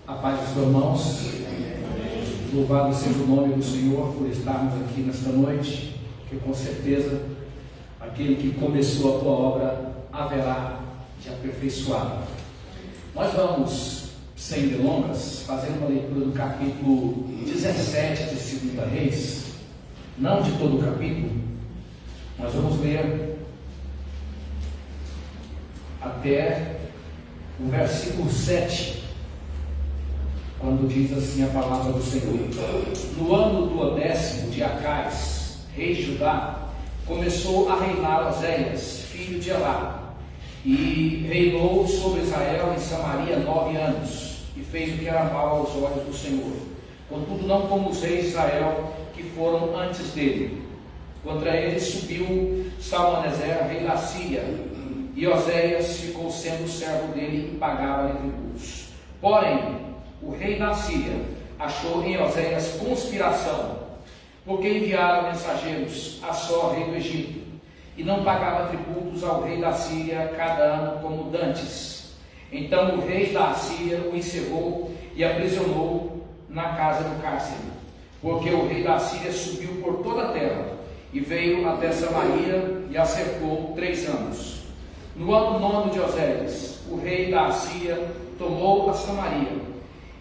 A paz dos irmãos, louvado seja o nome do Senhor por estarmos aqui nesta noite, que com certeza aquele que começou a tua obra haverá de aperfeiçoá-la. Nós vamos, sem delongas, fazer uma leitura do capítulo 17 de 2 Reis, não de todo o capítulo, nós vamos ler até o versículo 7, quando diz assim a palavra do Senhor: no ano do 10º de Acais, rei de Judá, começou a reinar Oséias, filho de Elá, e reinou sobre Israel em Samaria 9 anos, e fez o que era mal aos olhos do Senhor, contudo não como os reis de Israel que foram antes dele. Contra ele subiu Salmaneser, rei da Síria, e Oséias ficou sendo servo dele e pagava-lhe tributos. Porém, o rei da Síria achou em Oséias conspiração, porque enviaram mensageiros a Só, rei do Egito, e não pagava tributos ao rei da Síria cada ano como dantes. Então o rei da Síria o encerrou e aprisionou na casa do cárcere, porque o rei da Síria subiu por toda a terra e veio até Samaria e a cercou 3 anos. No ano 9 de Oséias, o rei da Síria tomou a Samaria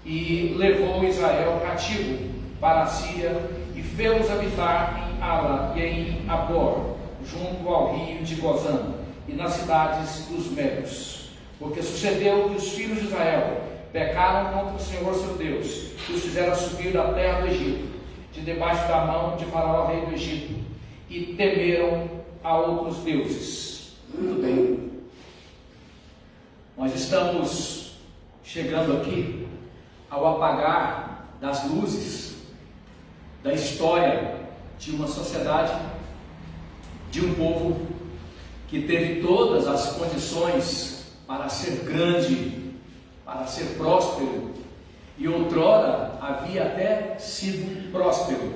e levou Israel cativo para a Síria e fez-os habitar em Ala e em Abor, junto ao rio de Gozã, e nas cidades dos Medos. Porque sucedeu que os filhos de Israel pecaram contra o Senhor seu Deus, e os fizeram subir da terra do Egito, de debaixo da mão de Faraó, rei do Egito, e temeram a outros deuses. Muito bem. Nós estamos chegando aqui ao apagar das luzes da história de uma sociedade, de um povo que teve todas as condições para ser grande, para ser próspero, e outrora havia até sido próspero,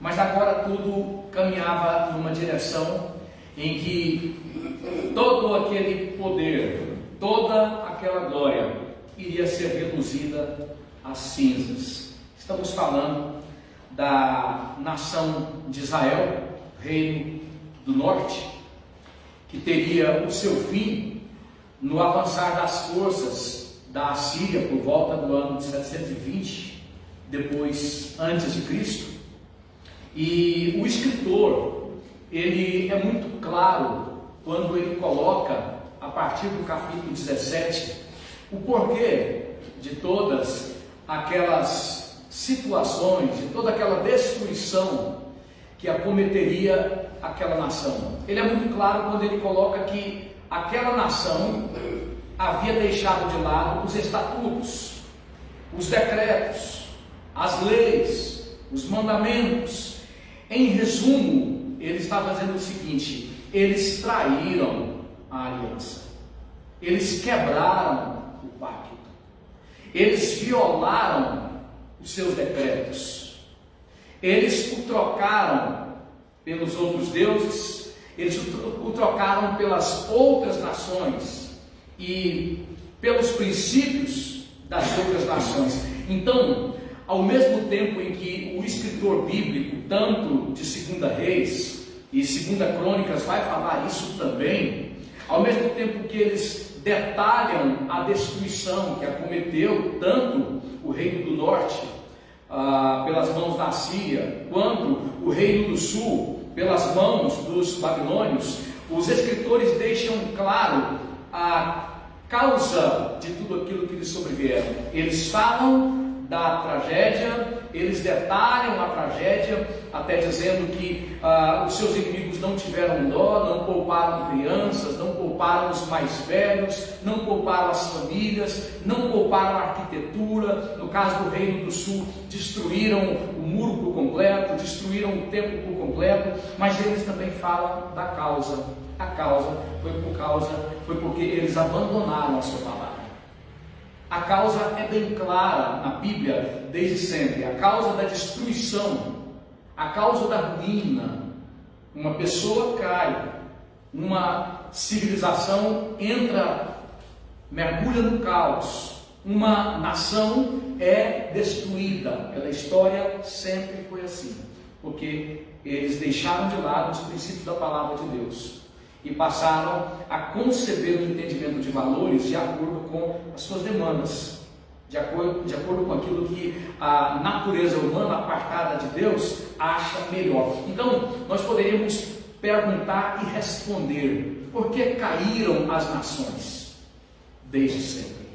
mas agora tudo caminhava numa direção em que todo aquele poder, toda aquela glória iria ser reduzida às cinzas. Estamos falando da nação de Israel, reino do norte, que teria o seu fim no avançar das forças da Assíria por volta do ano de 720 depois antes de Cristo. E o escritor, ele é muito claro quando ele coloca a partir do capítulo 17 o porquê de todas aquelas situações, de toda aquela destruição que acometeria aquela nação. Ele é muito claro quando ele coloca que aquela nação havia deixado de lado os estatutos, os decretos, as leis, os mandamentos. Em resumo, ele está fazendo o seguinte: eles traíram a aliança, eles quebraram o pacto, eles violaram os seus decretos, eles o trocaram pelos outros deuses, eles o trocaram pelas outras nações e pelos princípios das outras nações. Então, ao mesmo tempo em que o escritor bíblico, tanto de 2 Reis e 2 Crônicas, vai falar isso também, ao mesmo tempo que eles detalham a destruição que acometeu tanto o reino do norte pelas mãos da Síria, quanto o reino do sul pelas mãos dos babilônios, os escritores deixam claro a causa de tudo aquilo que lhes sobrevieram. Eles falam da tragédia, eles detalham a tragédia, até dizendo que os seus inimigos não tiveram dó, não pouparam crianças, não pouparam os mais velhos, não pouparam as famílias, não pouparam a arquitetura. No caso do Reino do Sul, destruíram o muro por completo, destruíram o templo por completo, mas eles também falam da causa. A causa foi porque eles abandonaram a sua palavra. A causa é bem clara na Bíblia desde sempre. A causa da destruição, a causa da ruína. Uma pessoa cai, uma civilização entra, mergulha no caos, uma nação é destruída. Pela história sempre foi assim, porque eles deixaram de lado os princípios da palavra de Deus e passaram a conceber o entendimento de valores de acordo com as suas demandas, de acordo com aquilo que a natureza humana apartada de Deus acha melhor. Então, nós poderíamos perguntar e responder: por que caíram as nações? Desde sempre.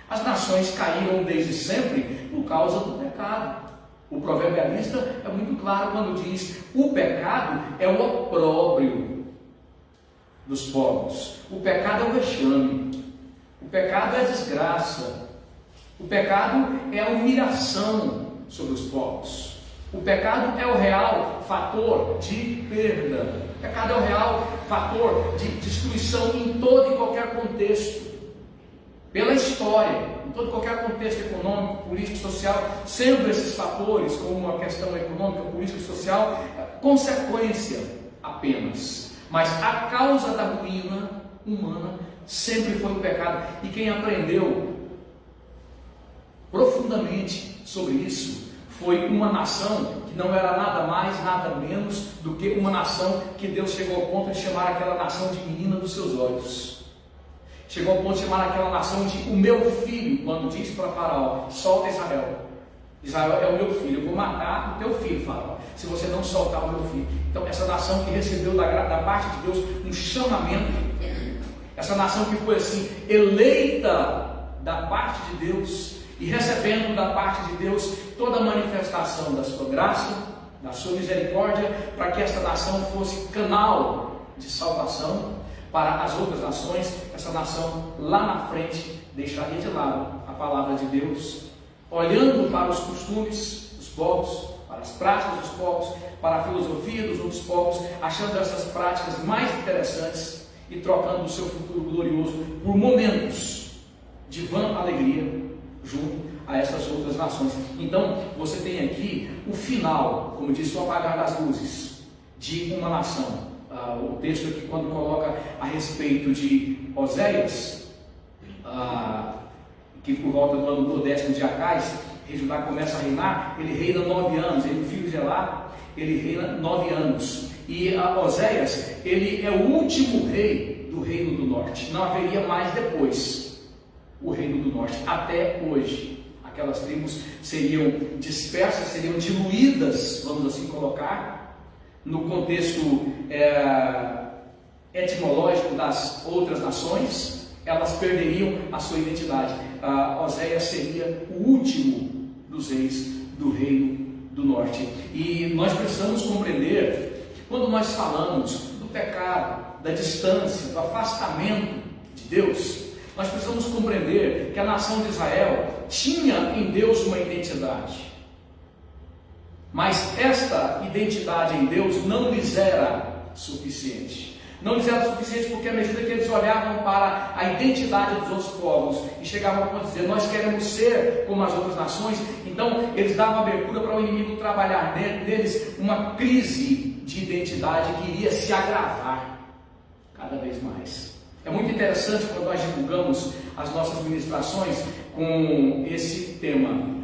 As nações caíram desde sempre por causa do pecado. O proverbialista é muito claro quando diz: o pecado é o opróbrio dos povos. O pecado é o vexame. O pecado é a desgraça. O pecado é a humilhação sobre os povos. O pecado é o real fator de perda. O pecado é o real fator de destruição em todo e qualquer contexto. Pela história, em todo e qualquer contexto econômico, político, social, sendo esses fatores, como a questão econômica, política e social, consequência apenas. Mas a causa da ruína humana sempre foi o pecado. E quem aprendeu profundamente sobre isso foi uma nação que não era nada mais, nada menos do que uma nação que Deus chegou ao ponto de chamar aquela nação de menina dos seus olhos. Chegou ao ponto de chamar aquela nação de o meu filho, quando disse para Faraó: solta Israel. Israel é o meu filho, eu vou matar o teu filho, Faraó, se você não soltar o meu filho. Então, essa nação que recebeu da parte de Deus um chamamento, essa nação que foi assim, eleita da parte de Deus, e recebendo da parte de Deus toda a manifestação da sua graça, da sua misericórdia, para que esta nação fosse canal de salvação para as outras nações. Essa nação lá na frente deixaria de lado a palavra de Deus, olhando para os costumes dos povos, para as práticas dos povos, para a filosofia dos outros povos, achando essas práticas mais interessantes e trocando o seu futuro glorioso por momentos de vã alegria junto a essas outras nações. Então, você tem aqui o final, como disse, o apagar das luzes de uma nação. O texto aqui, quando coloca a respeito de Oséias, que por volta do ano do 10º de Acais, rei de Judá começa a reinar. Ele reina 9 anos, ele, filho de Elá, ele reina 9 anos. E Oséias, ele é o último rei do reino do norte. Não haveria mais depois o reino do norte, até hoje. Aquelas tribos seriam dispersas, seriam diluídas, vamos assim colocar, no contexto etimológico das outras nações. Elas perderiam a sua identidade. Oséias seria o último dos reis do reino do norte. E nós precisamos compreender que quando nós falamos do pecado, da distância, do afastamento de Deus, nós precisamos compreender que a nação de Israel tinha em Deus uma identidade, mas esta identidade em Deus não lhes era suficiente. Não lhes era suficiente porque à medida que eles olhavam para a identidade dos outros povos e chegavam a dizer: nós queremos ser como as outras nações, então eles davam abertura para o inimigo trabalhar neles uma crise de identidade que iria se agravar cada vez mais. É muito interessante quando nós divulgamos as nossas ministrações com esse tema: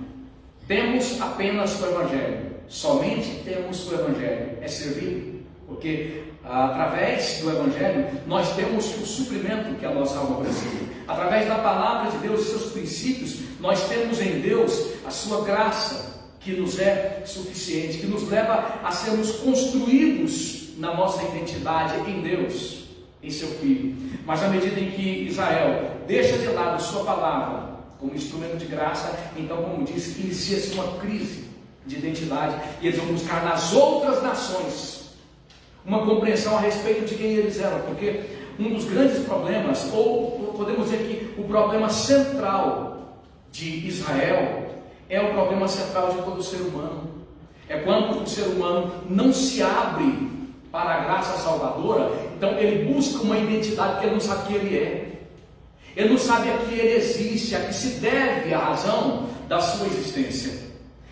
temos apenas o Evangelho, somente temos o Evangelho. É servido, porque através do Evangelho nós temos o suprimento que a nossa alma precisa. Através da palavra de Deus e seus princípios, nós temos em Deus a sua graça, que nos é suficiente, que nos leva a sermos construídos na nossa identidade em Deus, em seu Filho. Mas à medida em que Israel deixa de lado sua palavra como instrumento de graça, então, como disse, inicia-se uma crise de identidade, e eles vão buscar nas outras nações uma compreensão a respeito de quem eles eram, porque um dos grandes problemas, ou podemos dizer que o problema central de Israel é o problema central de todo ser humano. É quando o ser humano não se abre para a graça salvadora, então ele busca uma identidade que ele não sabe quem ele é. Ele não sabe a que ele existe, a que se deve a razão da sua existência.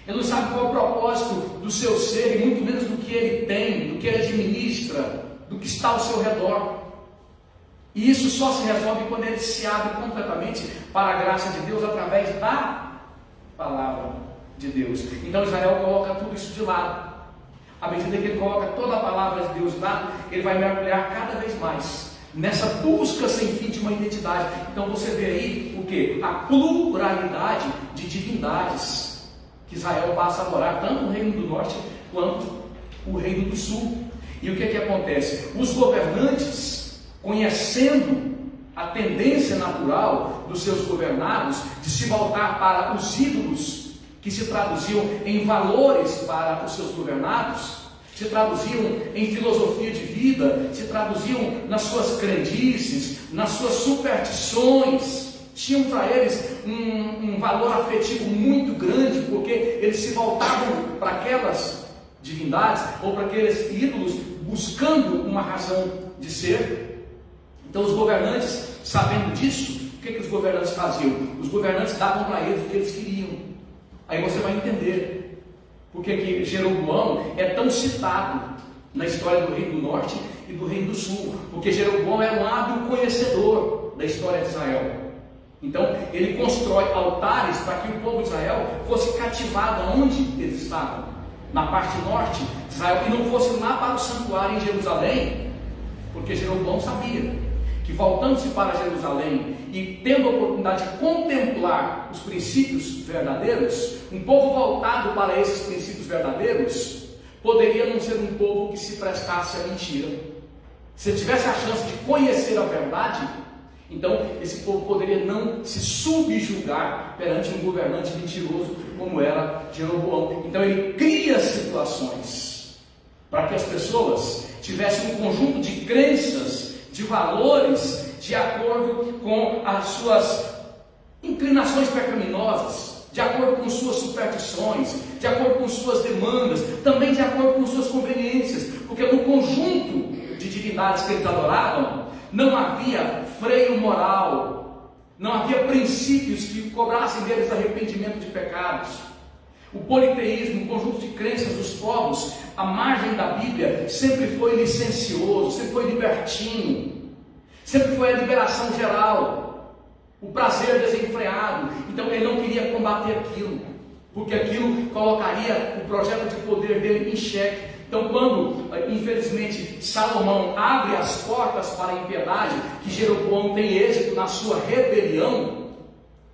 Ele não sabe qual é o propósito do seu ser, e muito menos do que ele tem, do que ele administra, do que está ao seu redor. E isso só se resolve quando ele se abre completamente para a graça de Deus através da palavra de Deus. Então Israel coloca tudo isso de lado. À medida que ele coloca toda a palavra de Deus de lado, ele vai mergulhar cada vez mais nessa busca sem fim de uma identidade. Então você vê aí o que? A pluralidade de divindades que Israel passa a adorar, tanto o reino do norte quanto o reino do sul. E o que acontece? Os governantes, conhecendo a tendência natural dos seus governados de se voltar para os ídolos, que se traduziam em valores para os seus governados, se traduziam em filosofia de vida, se traduziam nas suas crendices, nas suas superstições, tinham para eles um valor afetivo muito grande, porque eles se voltavam para aquelas divindades ou para aqueles ídolos buscando uma razão de ser. Então os governantes, sabendo disso, o que os governantes faziam? Os governantes davam para eles o que eles queriam. Aí você vai entender porque que Jeroboão é tão citado na história do reino do norte e do reino do sul, porque Jeroboão era um hábil conhecedor da história de Israel. Então ele constrói altares para que o povo de Israel fosse cativado onde eles estavam, na parte norte de Israel, e não fosse lá para o santuário em Jerusalém, porque Jeroboão sabia que voltando-se para Jerusalém e tendo a oportunidade de contemplar os princípios verdadeiros, um povo voltado para esses princípios verdadeiros poderia não ser um povo que se prestasse à mentira. Se ele tivesse a chance de conhecer a verdade, então esse povo poderia não se subjugar perante um governante mentiroso como era Jeroboão. Então ele cria situações para que as pessoas tivessem um conjunto de crenças, de valores, de acordo com as suas inclinações pecaminosas, de acordo com suas superstições, de acordo com suas demandas, também de acordo com suas conveniências, porque no conjunto de divindades que eles adoravam, não havia freio moral, não havia princípios que cobrassem deles arrependimento de pecados. O politeísmo, um conjunto de crenças dos povos, à margem da Bíblia, sempre foi licencioso, sempre foi libertino, sempre foi a liberação geral, o prazer desenfreado. Então ele não queria combater aquilo, porque aquilo colocaria o projeto de poder dele em xeque. Então quando, infelizmente, Salomão abre as portas para a impiedade, que Jeroboão tem êxito na sua rebelião,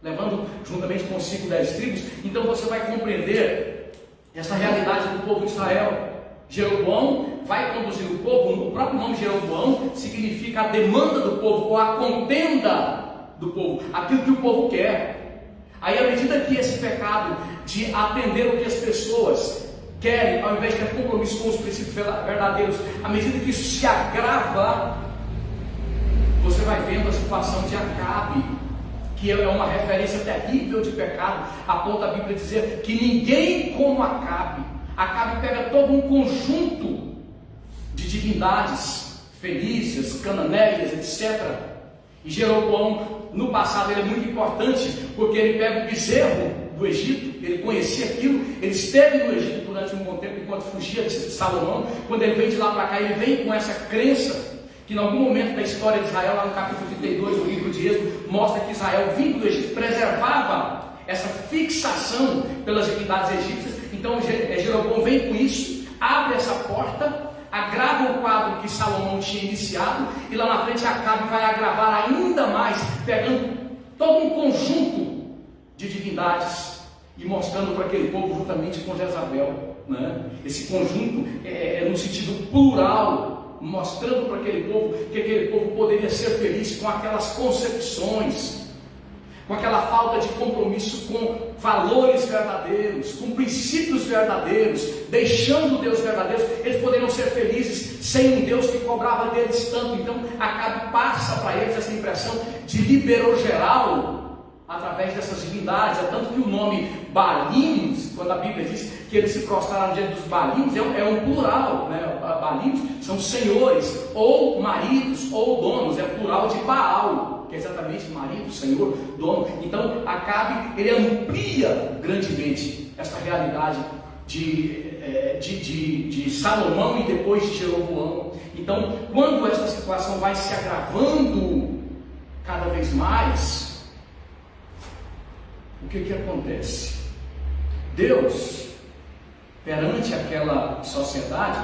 levando juntamente consigo 10 tribos, então você vai compreender essa realidade do povo de Israel. Jeroboão vai conduzir o povo, o próprio nome Jeroboão significa a demanda do povo, ou a contenda do povo, aquilo que o povo quer. Aí à medida que esse pecado de atender o que as pessoas querem, ao invés de ter compromisso com os princípios verdadeiros, à medida que isso se agrava, você vai vendo a situação de Acabe, que é uma referência terrível de pecado, a ponto da Bíblia dizer que ninguém como Acabe. Acabe pega todo um conjunto de divindades fenícias, cananeias, etc. E Jeroboão, no passado, ele é muito importante, porque ele pega o bezerro do Egito, ele conhecia aquilo, ele esteve no Egito durante um bom tempo, enquanto fugia de Salomão. Quando ele vem de lá para cá, ele vem com essa crença, que em algum momento da história de Israel, lá no capítulo 32 do livro de Êxodo, mostra que Israel, vindo do Egito, preservava essa fixação pelas divindades egípcias. Então Jeroboão vem com isso, abre essa porta, agrava o quadro que Salomão tinha iniciado, e lá na frente Acabe vai agravar ainda mais, pegando todo um conjunto de divindades e mostrando para aquele povo juntamente com Jezabel, né? Esse conjunto é no sentido plural, mostrando para aquele povo que aquele povo poderia ser feliz com aquelas concepções, com aquela falta de compromisso com valores verdadeiros, com princípios verdadeiros, deixando o Deus verdadeiro. Eles poderiam ser felizes sem um Deus que cobrava deles tanto. Então Acabe passa para eles essa impressão de liberou geral através dessas divindades. É tanto que o nome Baalins, quando a Bíblia diz que eles se prostraram diante dos Baalins, é um plural, né? Baalins são senhores, ou maridos, ou donos, é plural de Baal, que é exatamente marido, senhor, dono. Então Acabe, ele amplia grandemente esta realidade de Salomão e depois de Jeroboão. Então, quando essa situação vai se agravando cada vez mais, o que acontece? Deus, perante aquela sociedade,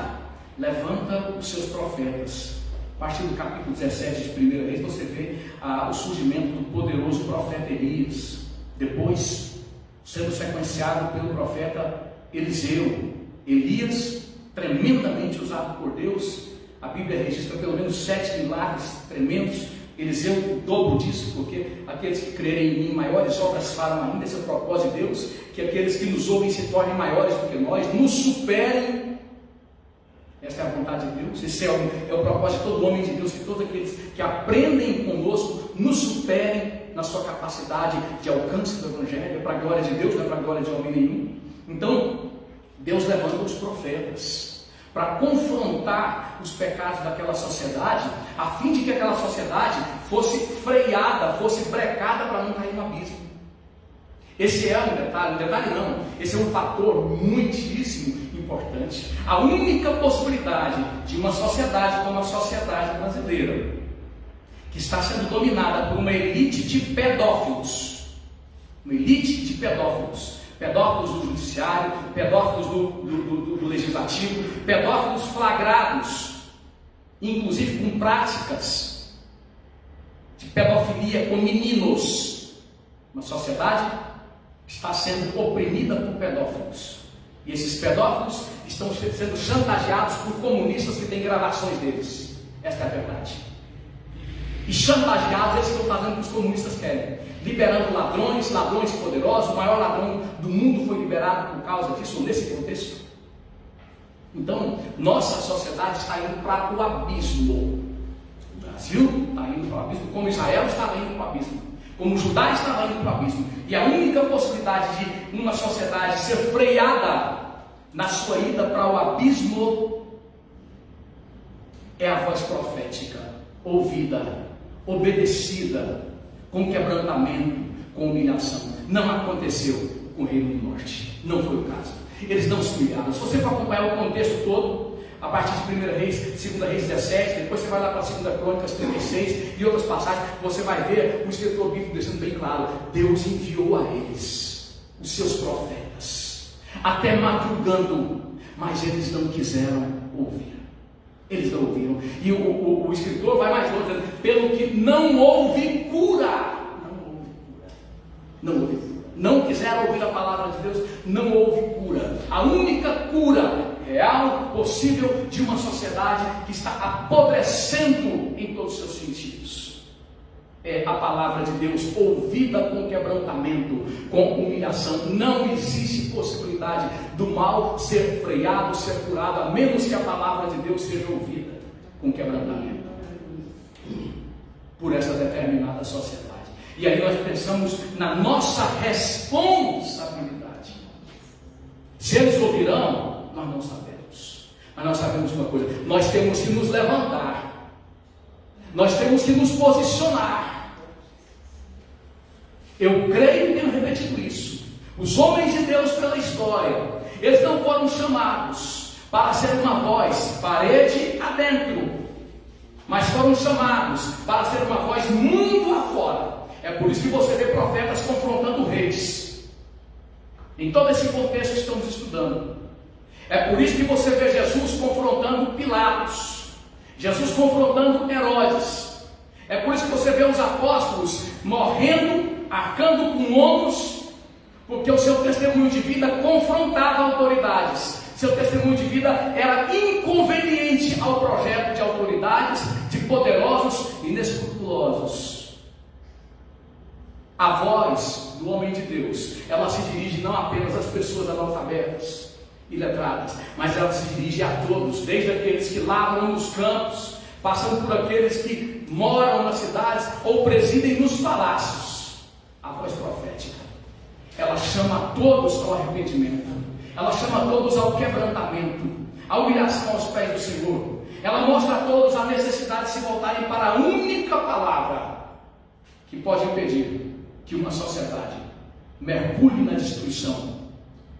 levanta os seus profetas. A partir do capítulo 17 de 1 Reis, você vê o surgimento do poderoso profeta Elias, depois sendo sequenciado pelo profeta Eliseu. Elias, tremendamente usado por Deus, a Bíblia registra pelo menos 7 milagres tremendos. Eliseu, o dobro disso, porque aqueles que crerem em mim, maiores obras farão ainda. Esse é o propósito de Deus, que aqueles que nos ouvem se tornem maiores do que nós, nos superem. Esta é a vontade de Deus, esse é o propósito de todo homem de Deus, que todos aqueles que aprendem conosco nos superem na sua capacidade de alcance do Evangelho, para a glória de Deus, não é para a glória de homem nenhum. Então, Deus levanta os profetas para confrontar os pecados daquela sociedade, a fim de que aquela sociedade fosse freada, fosse brecada para não cair no abismo. Esse é um detalhe não, esse é um fator muitíssimo importante. A única possibilidade de uma sociedade como a sociedade brasileira, que está sendo dominada por uma elite de pedófilos, pedófilos do judiciário, pedófilos do legislativo, pedófilos flagrados, inclusive com práticas de pedofilia com meninos, uma sociedade que está sendo oprimida por pedófilos. E esses pedófilos estão sendo chantageados por comunistas que têm gravações deles. Esta é a verdade. E chantageados, eles estão fazendo o que os comunistas querem, liberando ladrões poderosos. O maior ladrão do mundo foi liberado por causa disso, nesse contexto. Então, nossa sociedade está indo para o abismo. O Brasil está indo para o abismo, como Israel estava indo para o abismo, como Judá estava indo para o abismo. E a única possibilidade de uma sociedade ser freada na sua ida para o abismo é a voz profética, ouvida, obedecida, com quebrantamento, com humilhação. Não aconteceu com o Reino do Norte, não foi o caso. Eles não se humilharam. Se você for acompanhar o contexto todo, a partir de 1 Reis, 2 Reis 17, depois você vai lá para 2 Crônicas 36 e outras passagens, você vai ver o escritor bíblico deixando bem claro: Deus enviou a eles os seus profetas, até madrugando, mas eles não quiseram ouvir. Eles não ouviram. E o escritor vai mais longe, dizendo: pelo que não houve cura. Não houve cura. Não quiseram ouvir a palavra de Deus, não houve cura. A única cura real, possível, de uma sociedade que está apodrecendo em todos os seus sentidos, é a palavra de Deus ouvida com quebrantamento, com humilhação. Não existe possibilidade do mal ser freado, ser curado, a menos que a palavra de Deus seja ouvida com quebrantamento por essa determinada sociedade. E aí nós pensamos na nossa responsabilidade. Se eles ouvirão, nós não sabemos. Mas nós sabemos uma coisa: nós temos que nos levantar, nós temos que nos posicionar. Eu creio e tenho repetido isso. Os homens de Deus pela história, eles não foram chamados para ser uma voz parede adentro, mas foram chamados para ser uma voz mundo afora. É por isso que você vê profetas confrontando reis. Em todo esse contexto que estamos estudando. É por isso que você vê Jesus confrontando Pilatos, Jesus confrontando Herodes. É por isso que você vê os apóstolos morrendo, arcando com ombros, porque o seu testemunho de vida confrontava autoridades. Seu testemunho de vida era inconveniente ao projeto de autoridades, de poderosos e inescrupulosos. A voz do homem de Deus, ela se dirige não apenas às pessoas analfabetas e letradas, mas ela se dirige a todos, desde aqueles que lavram nos campos, passando por aqueles que moram nas cidades ou presidem nos palácios. A voz profética, ela chama a todos ao arrependimento, ela chama a todos ao quebrantamento, à humilhação aos pés do Senhor. Ela mostra a todos a necessidade de se voltarem para a única palavra que pode impedir que uma sociedade mergulhe na destruição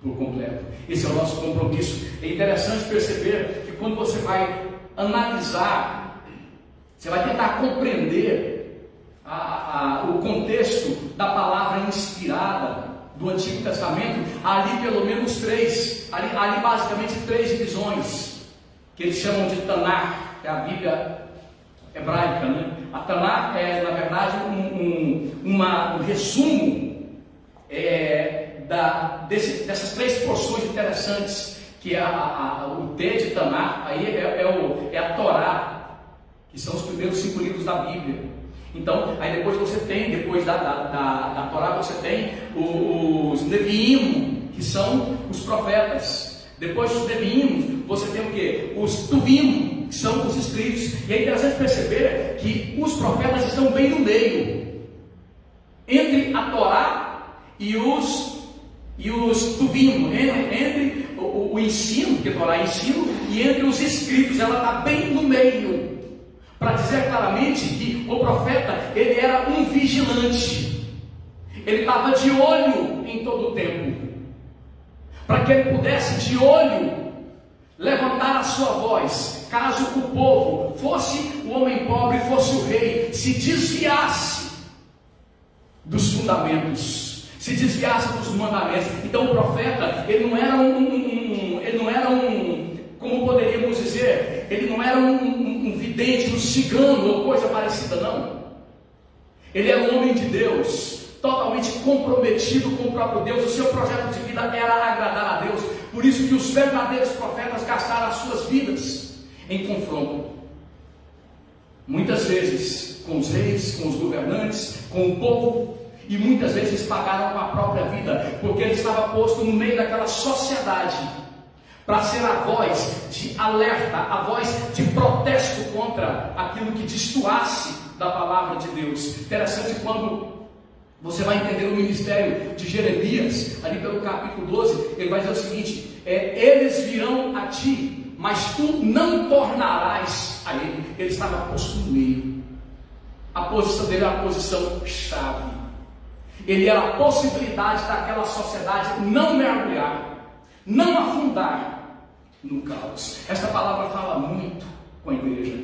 por completo. Esse é o nosso compromisso. É interessante perceber que quando você vai analisar, você vai tentar compreender o contexto da palavra inspirada do Antigo Testamento, há ali pelo menos três, ali basicamente três divisões, que eles chamam de Tanar, que é a Bíblia hebraica, né? A Tanar é, na verdade, um resumo dessas três porções interessantes, que é o T de Tanar, aí é a Torá, que são os primeiros 5 livros da Bíblia. Então, aí depois você tem, depois da Torá, você tem os Neviim, que são os profetas. Depois dos Neviim, você tem o quê? Os Tuvim, que são os escritos. E é interessante perceber que os profetas estão bem no meio, entre a Torá e os Tuvim, entre o ensino, que a Torá é ensino, e entre os escritos. Ela está bem no meio, para dizer claramente que o profeta, ele era um vigilante, ele estava de olho em todo o tempo, para que ele pudesse de olho levantar a sua voz, caso o povo, fosse o homem pobre, fosse o rei, se desviasse dos fundamentos, se desviasse dos mandamentos. Então o profeta, ele não era como poderíamos dizer, ele não era um vidente, um cigano ou coisa parecida, não. Ele era um homem de Deus, totalmente comprometido com o próprio Deus. O seu projeto de vida era agradar a Deus. Por isso que os verdadeiros profetas gastaram as suas vidas em confronto, muitas vezes com os reis, com os governantes, com o povo, e muitas vezes pagaram com a própria vida, porque ele estava posto no meio daquela sociedade para ser a voz de alerta, a voz de protesto contra aquilo que destoasse da palavra de Deus. Interessante quando você vai entender o ministério de Jeremias, ali pelo capítulo 12, ele vai dizer o seguinte: eles virão a ti, mas tu não tornarás a ele. Ele estava posto no meio. A posição dele era a posição chave. Ele era a possibilidade daquela sociedade não mergulhar, não afundar no caos. Esta palavra fala muito com a igreja.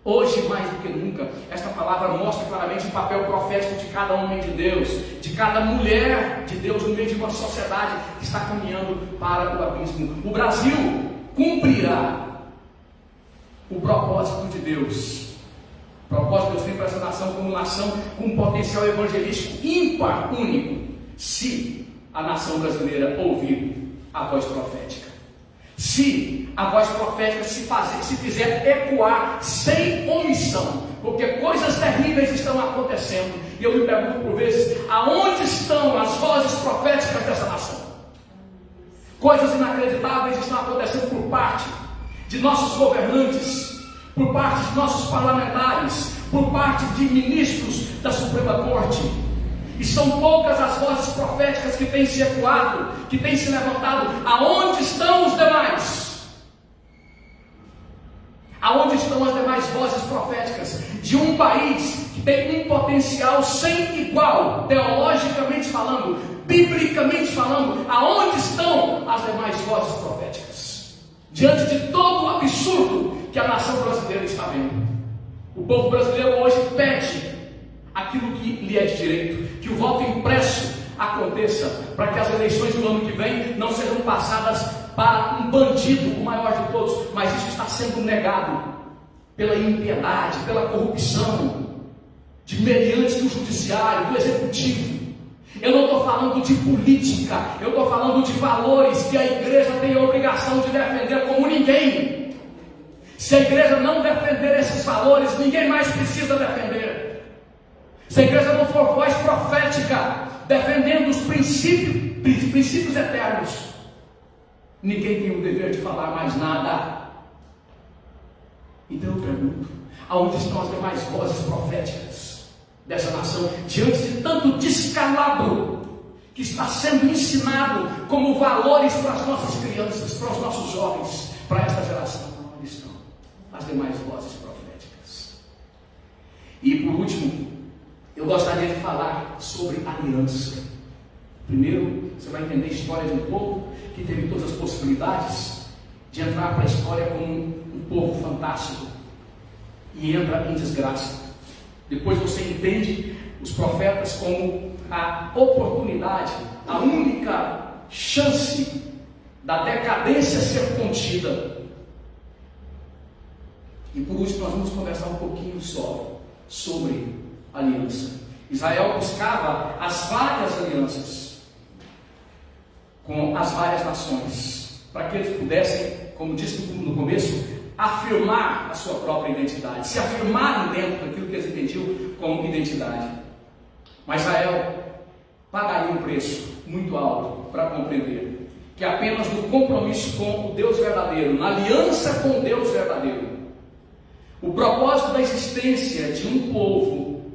Hoje, mais do que nunca, esta palavra mostra claramente o papel profético de cada homem de Deus, de cada mulher de Deus no meio de uma sociedade que está caminhando para o abismo. O Brasil cumprirá o propósito de Deus. O propósito de Deus tem para essa nação como nação com um potencial evangelístico ímpar, único, se a nação brasileira ouvir a voz profética. Se a voz profética se fizer ecoar sem omissão, porque coisas terríveis estão acontecendo, e eu me pergunto por vezes, aonde estão as vozes proféticas dessa nação? Coisas inacreditáveis estão acontecendo por parte de nossos governantes, por parte de nossos parlamentares, por parte de ministros da Suprema Corte. E são poucas as vozes proféticas que têm se ecoado, que têm se levantado. Aonde estão os demais? Aonde estão as demais vozes proféticas de um país que tem um potencial sem igual, teologicamente falando, biblicamente falando? Aonde estão as demais vozes proféticas? Diante de todo o absurdo que a nação brasileira está vendo. O povo brasileiro hoje pede aquilo que lhe é de direito, que o voto impresso aconteça, para que as eleições do ano que vem não sejam passadas para um bandido, o maior de todos, mas isso está sendo negado pela impiedade, pela corrupção de meliantes do judiciário, do executivo. Eu não estou falando de política, eu estou falando de valores que a igreja tem a obrigação de defender como ninguém. Se a igreja não defender esses valores, ninguém mais precisa defender. Se a igreja não for voz profética, defendendo os princípios eternos, ninguém tem o dever de falar mais nada. Então eu pergunto, aonde estão as demais vozes proféticas dessa nação, diante de tanto descalabro que está sendo ensinado como valores para as nossas crianças, para os nossos jovens, para esta geração? Onde estão as demais vozes proféticas? E por último, eu gostaria de falar sobre aliança. Primeiro, você vai entender a história de um povo que teve todas as possibilidades de entrar para a história como um povo fantástico e entra em desgraça. Depois você entende os profetas como a oportunidade, a única chance da decadência ser contida. E por último, nós vamos conversar um pouquinho só sobre aliança. Israel buscava as várias alianças com as várias nações, para que eles pudessem, como disse no começo, afirmar a sua própria identidade, se afirmarem dentro daquilo que eles entendiam como identidade. Mas Israel pagaria um preço muito alto para compreender que apenas no compromisso com o Deus verdadeiro, na aliança com o Deus verdadeiro, o propósito da existência de um povo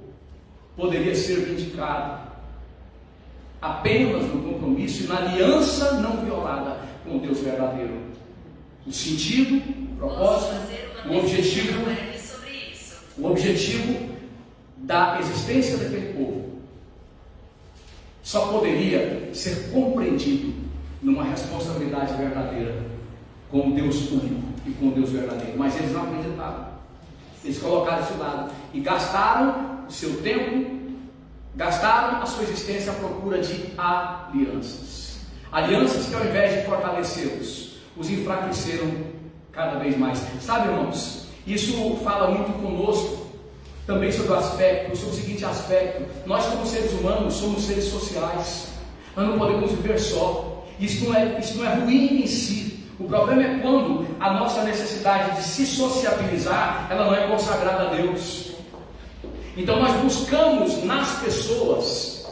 poderia ser vindicado apenas no compromisso e na aliança não violada com o Deus verdadeiro. O sentido, o propósito, o objetivo da existência daquele povo só poderia ser compreendido numa responsabilidade verdadeira com o Deus único e com o Deus verdadeiro. Mas eles não acreditaram. Eles colocaram isso de lado e gastaram o seu tempo, gastaram a sua existência à procura de alianças. Alianças que, ao invés de fortalecê-los, os enfraqueceram cada vez mais. Sabe, irmãos, isso fala muito conosco também sobre o seguinte aspecto: nós, como seres humanos, somos seres sociais. Nós não podemos viver só. Isso não é ruim em si. O problema é quando a nossa necessidade de se sociabilizar, ela não é consagrada a Deus. Então nós buscamos nas pessoas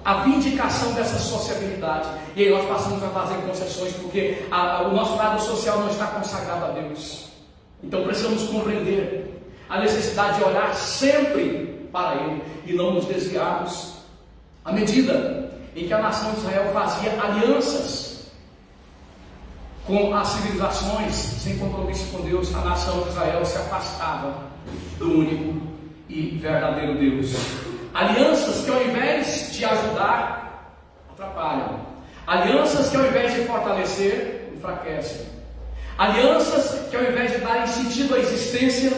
a vindicação dessa sociabilidade, e aí nós passamos a fazer concessões porque o nosso lado social não está consagrado a Deus. Então precisamos compreender a necessidade de olhar sempre para Ele e não nos desviarmos. À medida em que a nação de Israel fazia alianças com as civilizações sem compromisso com Deus, a nação de Israel se afastava do único e verdadeiro Deus. Alianças que, ao invés de ajudar, atrapalham. Alianças que, ao invés de fortalecer, enfraquecem. Alianças que, ao invés de darem sentido à existência,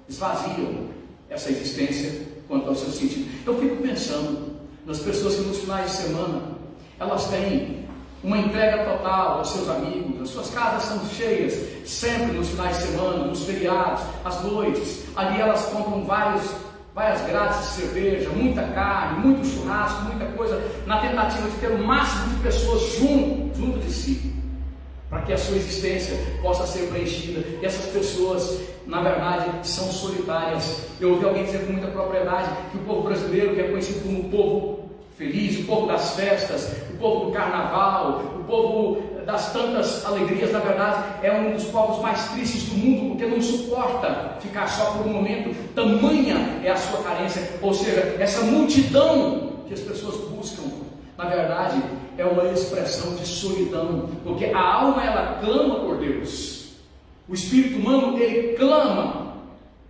esvaziam essa existência quanto ao seu sentido. Eu fico pensando nas pessoas que nos finais de semana elas têm uma entrega total aos seus amigos, as suas casas são cheias, sempre nos finais de semana, nos feriados, às noites. Ali elas compram várias grades de cerveja, muita carne, muito churrasco, muita coisa, na tentativa de ter o máximo de pessoas junto de si, para que a sua existência possa ser preenchida. E essas pessoas, na verdade, são solitárias. Eu ouvi alguém dizer com muita propriedade que o povo brasileiro, que é conhecido como o povo feliz, o povo das festas, o povo do carnaval, o povo das tantas alegrias, na verdade, é um dos povos mais tristes do mundo, porque não suporta ficar só por um momento, tamanha é a sua carência. Ou seja, essa multidão que as pessoas buscam, na verdade, é uma expressão de solidão, porque a alma, ela clama por Deus, o espírito humano, ele clama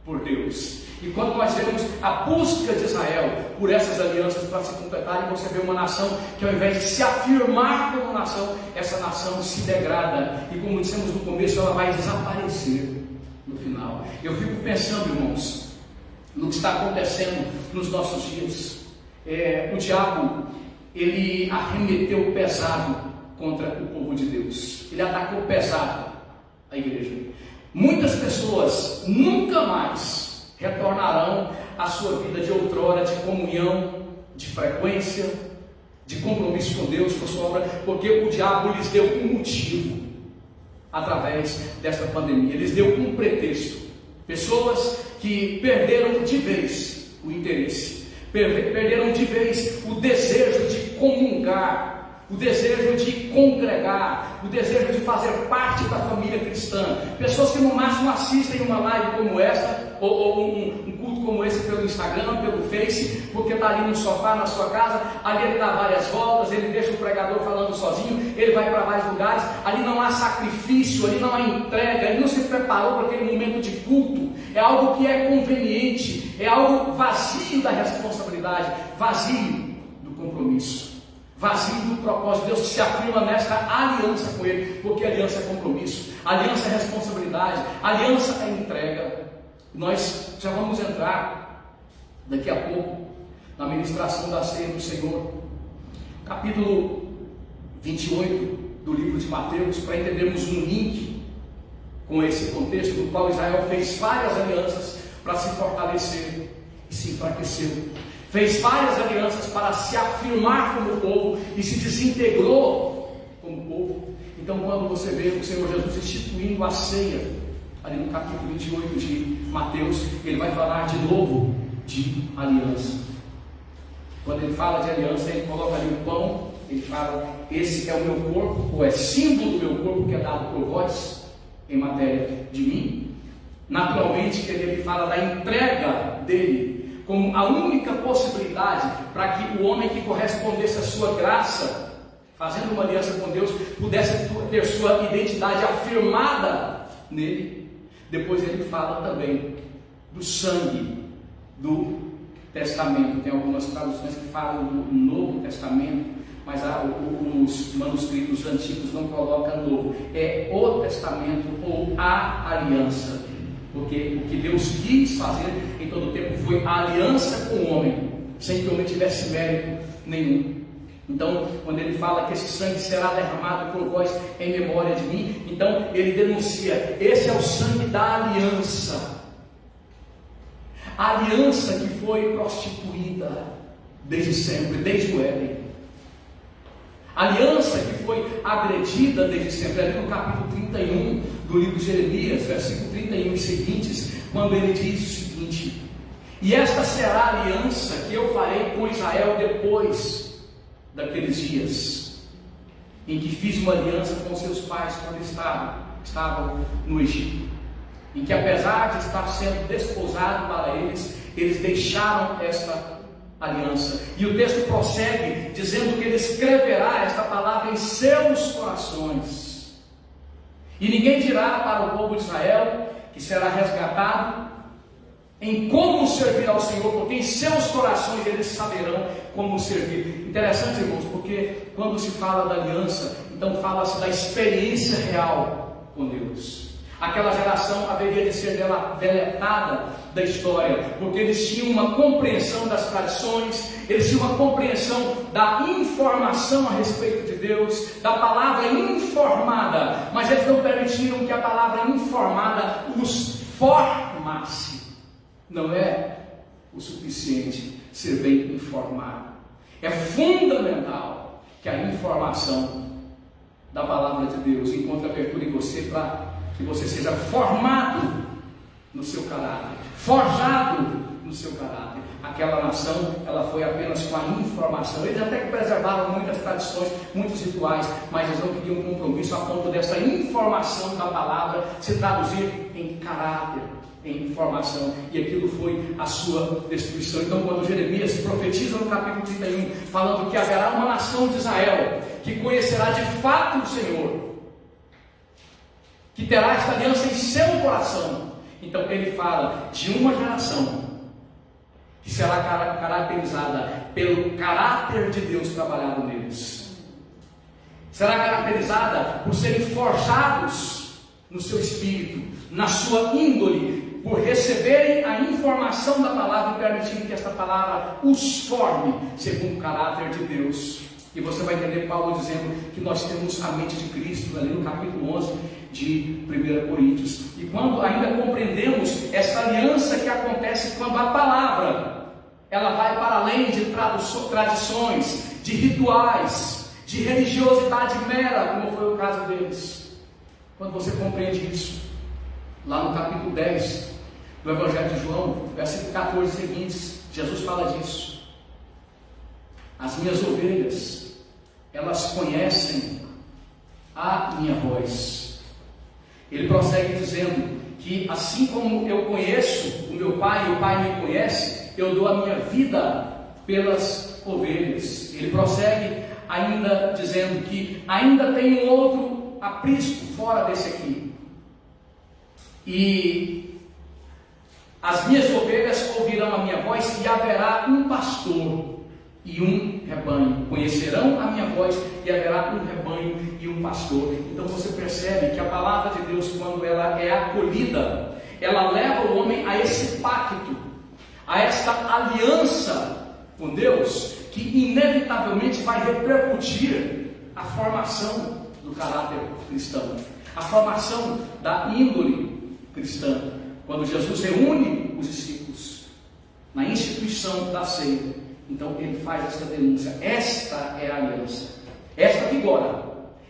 por Deus. E quando nós vemos a busca de Israel por essas alianças para se completarem, você vê uma nação que, ao invés de se afirmar como nação, essa nação se degrada, e como dissemos no começo, ela vai desaparecer no final. Eu fico pensando, irmãos, no que está acontecendo nos nossos dias. O diabo, ele arremeteu pesado contra o povo de Deus, ele atacou pesado a igreja. Muitas pessoas nunca mais retornarão à sua vida de outrora, de comunhão, de frequência, de compromisso com Deus, com a sua obra, porque o diabo lhes deu um motivo através desta pandemia, lhes deu um pretexto. Pessoas que perderam de vez o interesse, perderam de vez o desejo de comungar, o desejo de congregar, o desejo de fazer parte da família cristã. Pessoas que no máximo assistem uma live como esta, ou um culto como esse pelo Instagram, pelo Face, porque está ali no sofá na sua casa, ali ele dá várias voltas, ele deixa o pregador falando sozinho, ele vai para vários lugares, ali não há sacrifício, ali não há entrega, ele não se preparou para aquele momento de culto. É algo que é conveniente, é algo vazio da responsabilidade, vazio compromisso, vazio do propósito de Deus, que se afirma nesta aliança com Ele, porque aliança é compromisso, aliança é responsabilidade, aliança é entrega. Nós já vamos entrar daqui a pouco na ministração da ceia do Senhor, capítulo 28 do livro de Mateus, para entendermos um link com esse contexto no qual Israel fez várias alianças para se fortalecer e se enfraqueceu, fez várias alianças para se afirmar como povo e se desintegrou como povo. Então, quando você vê o Senhor Jesus instituindo a ceia, ali no capítulo 28 de Mateus, ele vai falar de novo de aliança. Quando ele fala de aliança, ele coloca ali o pão, ele fala: esse é o meu corpo, ou é símbolo do meu corpo que é dado por vós, em matéria de mim. Naturalmente, ele fala da entrega dele como a única possibilidade para que o homem que correspondesse à sua graça, fazendo uma aliança com Deus, pudesse ter sua identidade afirmada nele. Depois ele fala também do sangue do testamento. Tem algumas traduções que falam do Novo Testamento, mas os manuscritos antigos não colocam novo. É o testamento ou a aliança, porque o que Deus quis fazer em todo o tempo foi a aliança com o homem, sem que o homem tivesse mérito nenhum. Então, quando ele fala que esse sangue será derramado por vós em memória de mim, então ele denuncia: esse é o sangue da aliança. A aliança que foi prostituída desde sempre, desde o Éden. A aliança que foi agredida desde sempre. Ali no capítulo 31 do livro de Jeremias, versículo 31 e seguintes, quando ele diz o seguinte: e esta será a aliança que eu farei com Israel depois daqueles dias, em que fiz uma aliança com seus pais quando estavam no Egito, em que, apesar de estar sendo desposado para eles, eles deixaram esta aliança. E o texto prossegue dizendo que ele escreverá esta palavra em seus corações, e ninguém dirá para o povo de Israel, que será resgatado, em como servir ao Senhor, porque em seus corações eles saberão como servir. Interessante, irmãos, porque quando se fala da aliança, então fala-se da experiência real com Deus. Aquela geração haveria de ser deletada da história, porque eles tinham uma compreensão das tradições, eles tinham uma compreensão da informação a respeito de Deus, da palavra informada, mas eles não permitiram que a palavra informada os formasse. Não é o suficiente ser bem informado. É fundamental que a informação da palavra de Deus encontre abertura em você, para que você seja formado no seu caráter, forjado no seu caráter. Aquela nação, ela foi apenas com a informação. Eles até que preservaram muitas tradições, muitos rituais, mas eles não queriam compromisso a ponto dessa informação da palavra se traduzir em caráter, em informação, e aquilo foi a sua destruição. Então, quando Jeremias profetiza no capítulo 31, falando que haverá uma nação de Israel que conhecerá de fato o Senhor, que terá esta aliança em seu coração, então ele fala de uma geração que será caracterizada pelo caráter de Deus trabalhado neles, será caracterizada por serem forjados no seu espírito, na sua índole, por receberem a informação da palavra e permitirem que esta palavra os forme segundo o caráter de Deus. E você vai entender Paulo dizendo que nós temos a mente de Cristo, ali no capítulo 11 de 1 Coríntios. E quando ainda compreendemos essa aliança que acontece quando a palavra ela vai para além de tradições, de rituais, de religiosidade mera, como foi o caso deles. Quando você compreende isso, lá no capítulo 10 do Evangelho de João, versículo 14 seguintes, Jesus fala disso: as minhas ovelhas, elas conhecem a minha voz. Ele prossegue dizendo que assim como eu conheço o meu Pai e o Pai me conhece, eu dou a minha vida pelas ovelhas. Ele prossegue ainda dizendo que ainda tem um outro aprisco fora desse aqui, e as minhas ovelhas ouvirão a minha voz, e haverá um pastor, e um rebanho. Conhecerão a minha voz e haverá um rebanho e um pastor. Então você percebe que a palavra de Deus, quando ela é acolhida, ela leva o homem a esse pacto, a esta aliança com Deus, que inevitavelmente vai repercutir a formação do caráter cristão, a formação da índole cristã. Quando Jesus reúne os discípulos na instituição da ceia, então ele faz esta denúncia: esta é a aliança, esta vigora,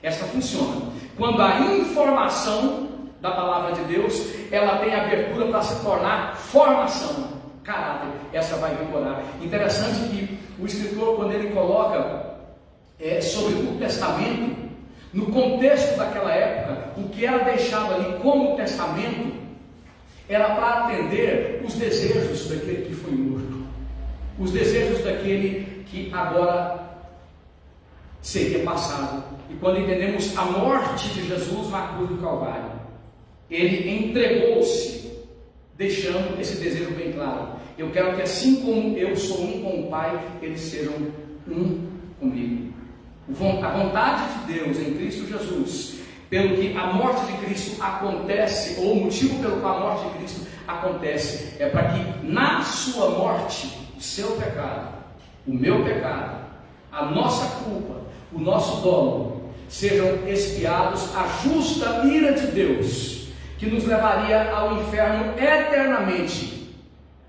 esta funciona. Quando a informação da palavra de Deus, ela tem abertura para se tornar formação, caráter, essa vai vigorar. Interessante que o escritor, quando ele coloca sobre o testamento, no contexto daquela época, o que era deixado ali como testamento era para atender os desejos daquele que foi morto, os desejos daquele que agora seria passado. E quando entendemos a morte de Jesus na cruz do Calvário, ele entregou-se, deixando esse desejo bem claro: eu quero que assim como eu sou um com o Pai, eles sejam um comigo. A vontade de Deus em Cristo Jesus, pelo que a morte de Cristo acontece, ou o motivo pelo qual a morte de Cristo acontece, é para que na sua morte, o seu pecado, o meu pecado, a nossa culpa, o nosso dolo, sejam expiados a justa ira de Deus, que nos levaria ao inferno eternamente,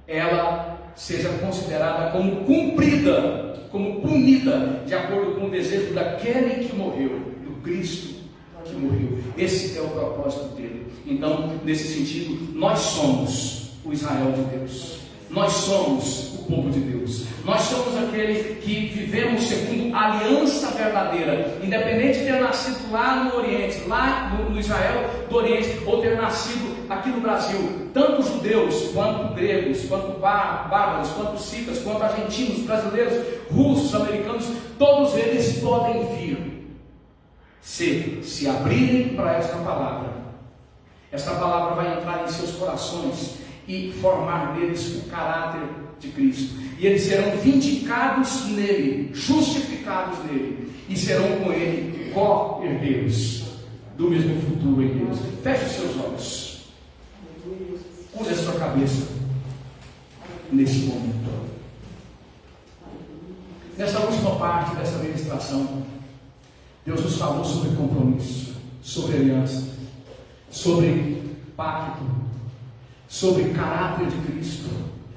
ela seja considerada como cumprida, como punida, de acordo com o desejo daquele que morreu, do Cristo que morreu. Esse é o propósito dele. Então, nesse sentido, nós somos o Israel de Deus, nós somos o povo de Deus, nós somos aquele que vivemos segundo a aliança verdadeira, independente de ter nascido lá no Oriente, lá no Israel do Oriente, ou ter nascido aqui no Brasil. Tanto judeus, quanto gregos, quanto bárbaros, quanto citas, quanto argentinos, brasileiros, russos, americanos, todos eles podem vir, se abrirem para esta palavra. Esta palavra vai entrar em seus corações e formar neles o caráter de Cristo, e eles serão vindicados nele, justificados nele, e serão com ele co-herdeiros do mesmo futuro em Deus. Feche os seus olhos, use a sua cabeça neste momento. Nessa última parte dessa ministração, Deus nos falou sobre compromisso, sobre aliança, sobre pacto, sobre caráter de Cristo,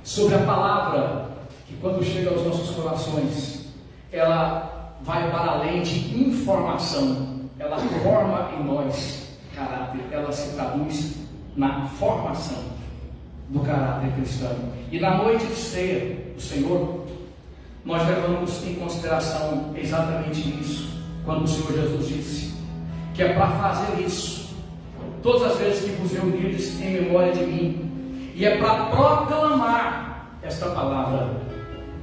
sobre a palavra que, quando chega aos nossos corações, ela vai para além de informação, ela forma em nós caráter, ela se traduz na formação do caráter cristão. E na noite de ceia do Senhor, nós levamos em consideração exatamente isso, quando o Senhor Jesus disse que é para fazer isso todas as vezes que vos reunirdes em memória de mim, e é para proclamar esta palavra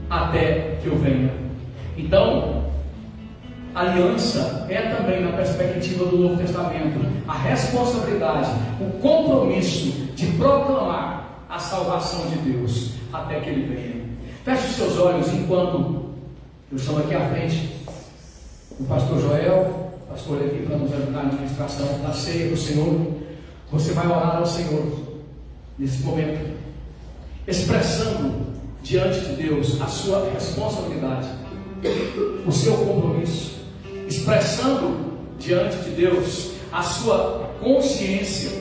até que eu venha. Então, aliança é também, na perspectiva do Novo Testamento, a responsabilidade, o compromisso de proclamar a salvação de Deus até que Ele venha. Feche os seus olhos enquanto eu estou aqui à frente, o pastor Joel, o pastor Levi, para nos ajudar na administração da ceia do Senhor. Você vai orar ao Senhor nesse momento, expressando diante de Deus a sua responsabilidade, o seu compromisso, expressando diante de Deus a sua consciência,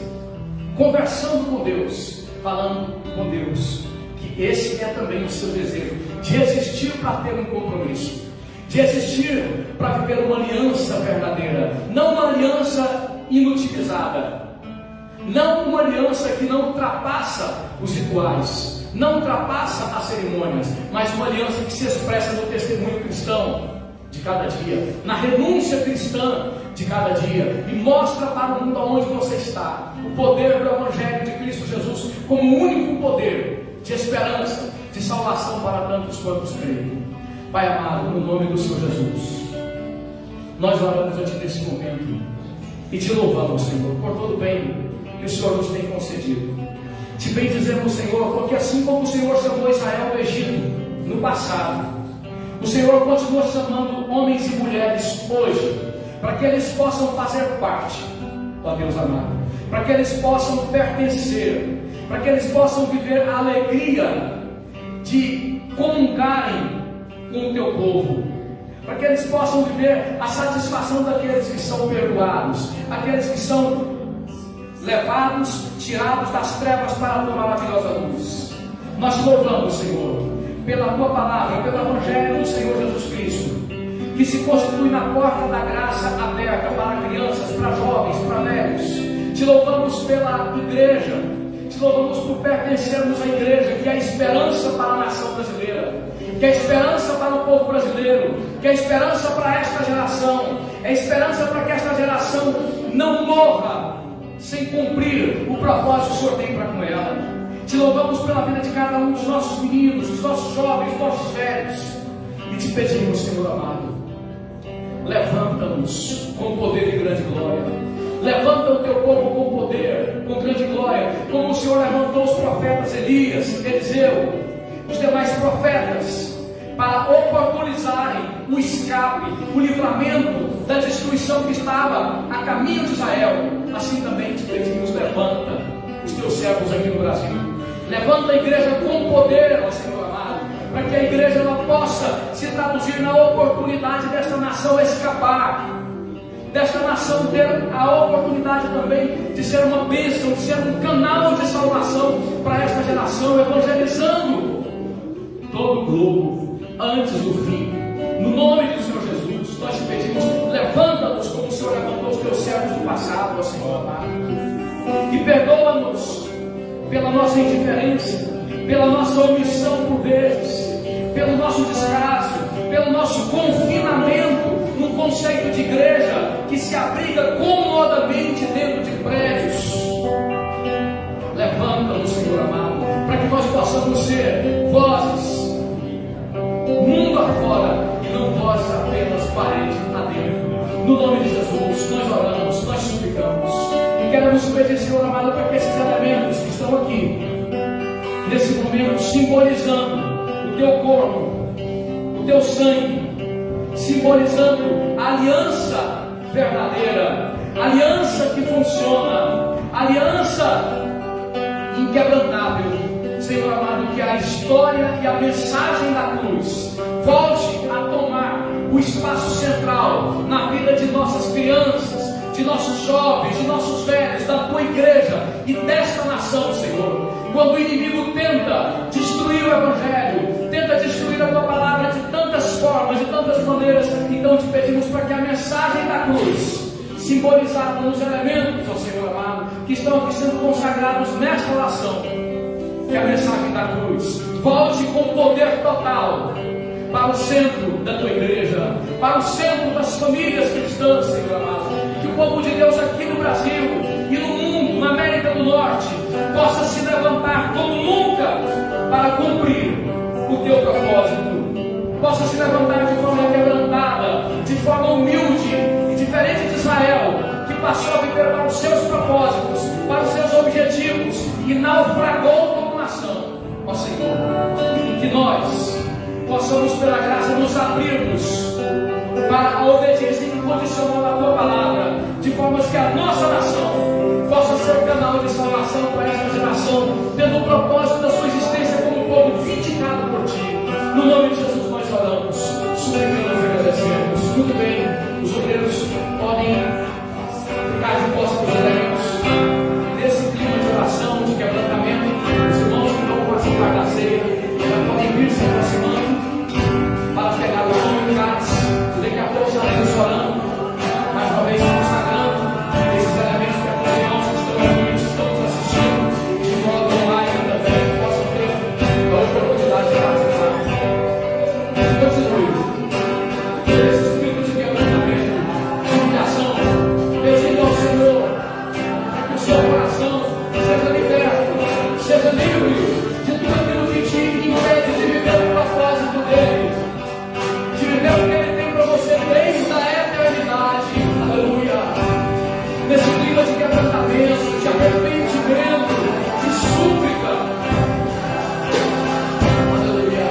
conversando com Deus, falando com Deus, que esse é também o seu desejo, de existir para ter um compromisso, de existir para viver uma aliança verdadeira, não uma aliança inutilizada, não uma aliança que não ultrapassa os rituais, não ultrapassa as cerimônias, mas uma aliança que se expressa no testemunho cristão de cada dia, na renúncia cristã de cada dia, e mostra para o mundo aonde você está o poder do Evangelho de Cristo Jesus como o único poder de esperança, de salvação para tantos quantos creem. Pai amado, no nome do Senhor Jesus, nós oramos a Ti nesse momento e Te louvamos, Senhor, por todo o bem que o Senhor nos tem concedido. Te bendizemos, Senhor, porque assim como o Senhor chamou Israel do Egito no passado, O Senhor continua chamando homens e mulheres hoje, para que eles possam fazer parte, ó Deus amado, para que eles possam pertencer, para que eles possam viver a alegria de comungarem com o teu povo, para que eles possam viver a satisfação daqueles que são perdoados, aqueles que são levados, tirados das trevas para a tua maravilhosa luz. Nós te louvamos, Senhor, pela tua palavra, pelo Evangelho do Senhor Jesus Cristo, que se constitui na porta da graça aberta para crianças, para jovens, para velhos. Te louvamos pela igreja, te louvamos por pertencermos à igreja, que é a esperança para a nação brasileira, que é a esperança para o povo brasileiro, que é a esperança para esta geração, é a esperança para que esta geração não morra sem cumprir o propósito que o Senhor tem para com ela. Te louvamos pela vida de cada um dos nossos meninos, dos nossos jovens, dos nossos velhos, e te pedimos, Senhor amado, levanta-nos com poder e grande glória. Levanta o teu povo com poder, com grande glória, como o Senhor levantou os profetas Elias, Eliseu, os demais profetas, para oportunizarem o escape, o livramento da destruição que estava a caminho de Israel. Assim também te pedimos, levanta os teus servos aqui no Brasil. Levanta a igreja com poder, ó Senhor amado, para que a igreja ela possa se traduzir na oportunidade desta nação escapar, desta nação ter a oportunidade também de ser uma bênção, de ser um canal de salvação para esta geração, evangelizando todo o globo antes do fim. No nome do Senhor Jesus, nós te pedimos, levanta-nos como o Senhor levantou os teus servos do passado, ó Senhor amado, e perdoa-nos pela nossa indiferença, pela nossa omissão por vezes, pelo nosso descaso, pelo nosso confinamento num conceito de igreja que se abriga comodamente dentro de prédios. Levanta-nos, Senhor amado, para que nós possamos ser vozes mundo afora e não vozes apenas parede adentro. No nome de Jesus, nós oramos, nós suplicamos e queremos pedir, Senhor amado, para que esses elementos que estão aqui nesse momento simbolizando o teu corpo, o teu sangue, simbolizando a aliança verdadeira, aliança que funciona, aliança inquebrantável, Senhor amado, que a história e a mensagem da cruz volte a tomar o espaço central na vida de nossas crianças, de nossos jovens, de nossos velhos, da tua igreja e desta nação, Senhor. Quando o inimigo tenta destruir o Evangelho, tenta destruir a tua palavra de tantas formas, de tantas maneiras, então te pedimos para que a mensagem da cruz, simbolizada nos elementos, ó Senhor amado, que estão aqui sendo consagrados nesta oração, que a mensagem da cruz volte com poder total para o centro da tua igreja, para o centro das famílias cristãs, Senhor amado. Que o povo de Deus aqui no Brasil e no mundo, na América do Norte, possa se levantar como nunca para cumprir o teu propósito, possa se levantar de forma quebrantada, de forma humilde e diferente de Israel, que passou a viver para os seus propósitos, para os seus objetivos e naufragou como nação. Ó Senhor, que nós possamos pela graça nos abrirmos para a obediência incondicional da tua palavra, de forma que a nossa nação possa ser canal de salvação para esta geração, tendo o propósito da sua existência como povo vindicado por ti. No nome de Jesus nós oramos, suplicamos e agradecemos. Muito bem, os obreiros podem ficar de posse dos elementos nesse clima de oração, de quebrantamento. Os irmãos que vão participar da ceia já podem vir se aproximando para pegar o pão e o cálice. Daqui a pouco estaremos orando, mais uma vez consagrando esses elementos para que os irmãos que estão aqui, que estão nos assistindo, de modo online também, possam ter a oportunidade de participar. Continue. Esse espírito de quebrantamento, de humilhação, pedindo ao Senhor para que o seu coração seja liberto, seja livre de tudo aquilo que te impede de viver o propósito dele, de viver o que ele tem para você desde a eternidade. Aleluia. Nesse clima de quebrantamento, de arrependimento, de súplica. Aleluia.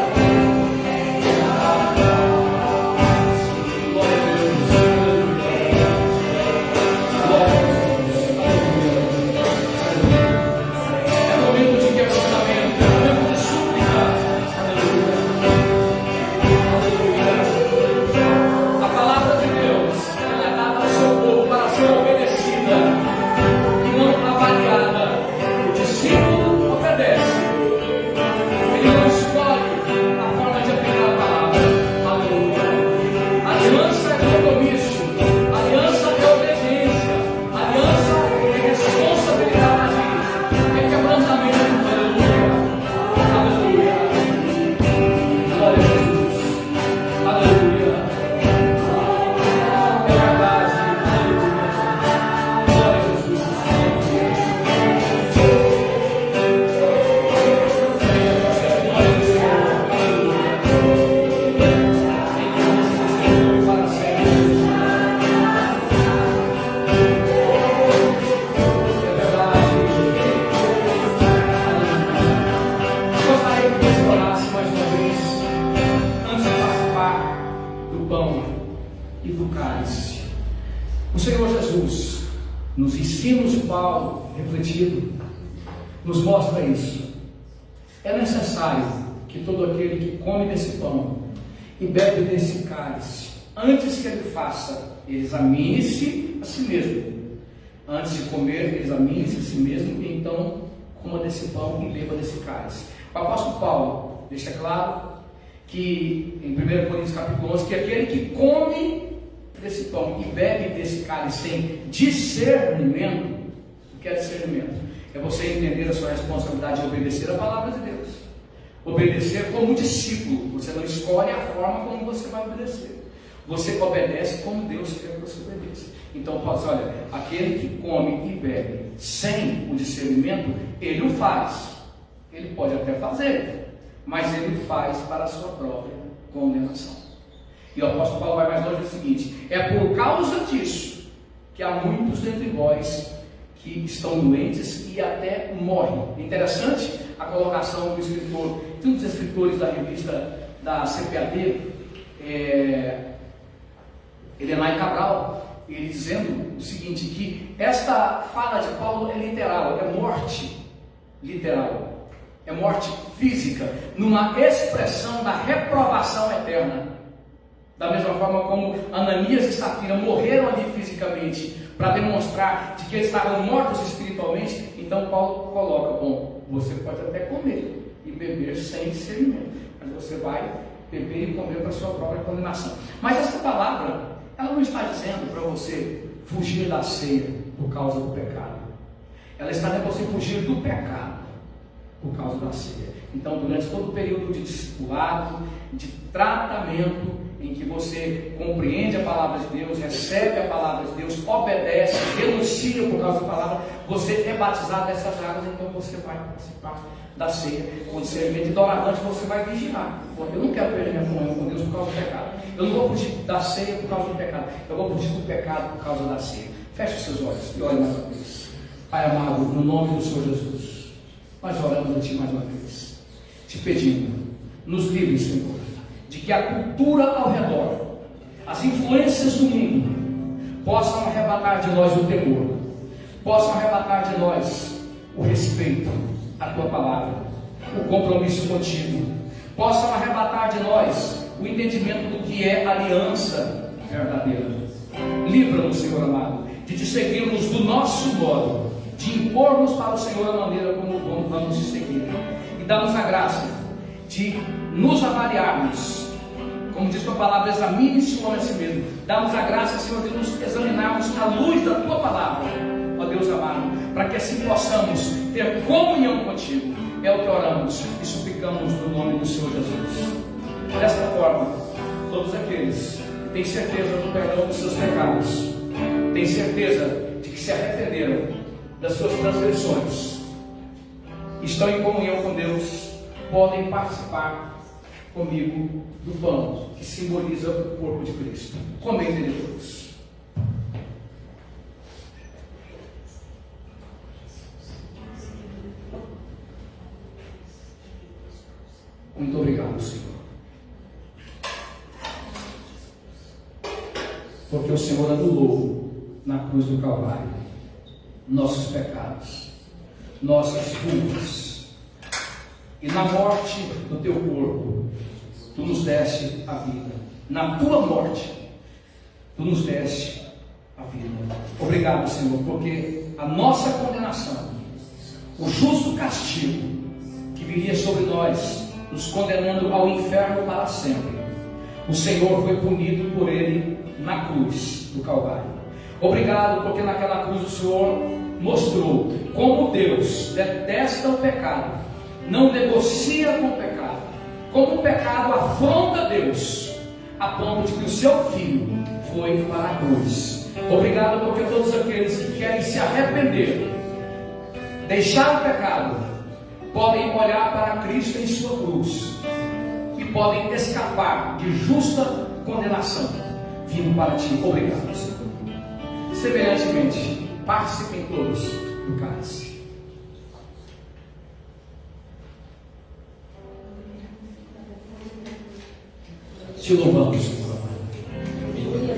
pão e do cálice. O Senhor Jesus, nos ensinos de Paulo, refletido, nos mostra isso. É necessário que todo aquele que come desse pão e bebe desse cálice, antes que ele faça, ele examine-se a si mesmo. Antes de comer, ele examine-se a si mesmo e então coma desse pão e beba desse cálice. O apóstolo Paulo deixa claro que, em 1 Coríntios capítulo 11, que aquele que come desse pão e bebe desse cálice sem discernimento, o que é discernimento? É você entender a sua responsabilidade de obedecer a palavra de Deus. Obedecer como discípulo. Você não escolhe a forma como você vai obedecer. Você obedece como Deus quer que você obedeça. Então pode dizer, olha, aquele que come e bebe sem o discernimento, ele o faz. Ele pode até fazer, mas ele faz para a sua própria condenação. E o apóstolo Paulo vai mais longe do seguinte: é por causa disso que há muitos dentre vós que estão doentes e até morrem. Interessante a colocação do escritor, de um dos escritores da revista da CPAD, Elenay Cabral, ele dizendo o seguinte, que esta fala de Paulo é literal, é morte literal, é morte física, numa expressão da reprovação eterna. Da mesma forma como Ananias e Safira morreram ali fisicamente para demonstrar de que eles estavam mortos espiritualmente, então Paulo coloca, bom, você pode até comer e beber sem discernimento, mas você vai beber e comer para a sua própria condenação. Mas essa palavra, ela não está dizendo para você fugir da ceia por causa do pecado. Ela está dizendo para você fugir do pecado por causa da ceia. Então, durante todo o período de discipulado, de tratamento, em que você compreende a palavra de Deus, recebe a palavra de Deus, obedece, renuncia por causa da palavra, você é batizado nessas águas, então você vai participar da ceia com discernimento, e doravante você vai vigiar. Eu não quero perder minha comunhão com Deus por causa do pecado. Eu não vou fugir da ceia por causa do pecado. Eu vou fugir do pecado por causa da ceia. Feche os seus olhos e olhe mais uma vez. Pai amado, no nome do Senhor Jesus, nós oramos a Ti mais uma vez, te pedindo, nos livre, Senhor, de que a cultura ao redor, as influências do mundo, possam arrebatar de nós o temor, possam arrebatar de nós o respeito à Tua palavra, o compromisso contigo, possam arrebatar de nós o entendimento do que é aliança verdadeira. Livra-nos, Senhor amado, de te seguirmos do nosso modo, de impormos para o Senhor a maneira como vamos te seguir, e dá-nos a graça de nos avaliarmos, como diz Tua palavra, examine-se o homem a si mesmo. Dá-nos a graça, Senhor, de nos examinarmos à luz da Tua palavra, ó Deus amado, para que assim possamos ter comunhão contigo. É o que oramos e suplicamos no nome do Senhor Jesus. Desta forma, todos aqueles que têm certeza do perdão dos seus pecados, têm certeza de que se arrependeram das suas transgressões, estão em comunhão com Deus, podem participar comigo do pão que simboliza o corpo de Cristo. Comei dele todos. Muito obrigado, Senhor, porque o Senhor anulou na cruz do Calvário nossos pecados, nossas culpas, e na morte do Teu corpo Tu nos deste a vida. Na Tua morte Tu nos deste a vida. Obrigado, Senhor, porque a nossa condenação, o justo castigo que viria sobre nós, nos condenando ao inferno para sempre, o Senhor foi punido por Ele na cruz do Calvário. Obrigado, porque naquela cruz o Senhor mostrou como Deus detesta o pecado, não negocia com o pecado, como o pecado afronta Deus, a ponto de que o Seu Filho foi para a cruz. Obrigado, porque todos aqueles que querem se arrepender, deixar o pecado, podem olhar para Cristo em Sua cruz e podem escapar de justa condenação vindo para Ti. Obrigado, Senhor. Semelhantemente, participem todos do cálice. Te louvamos, Senhor.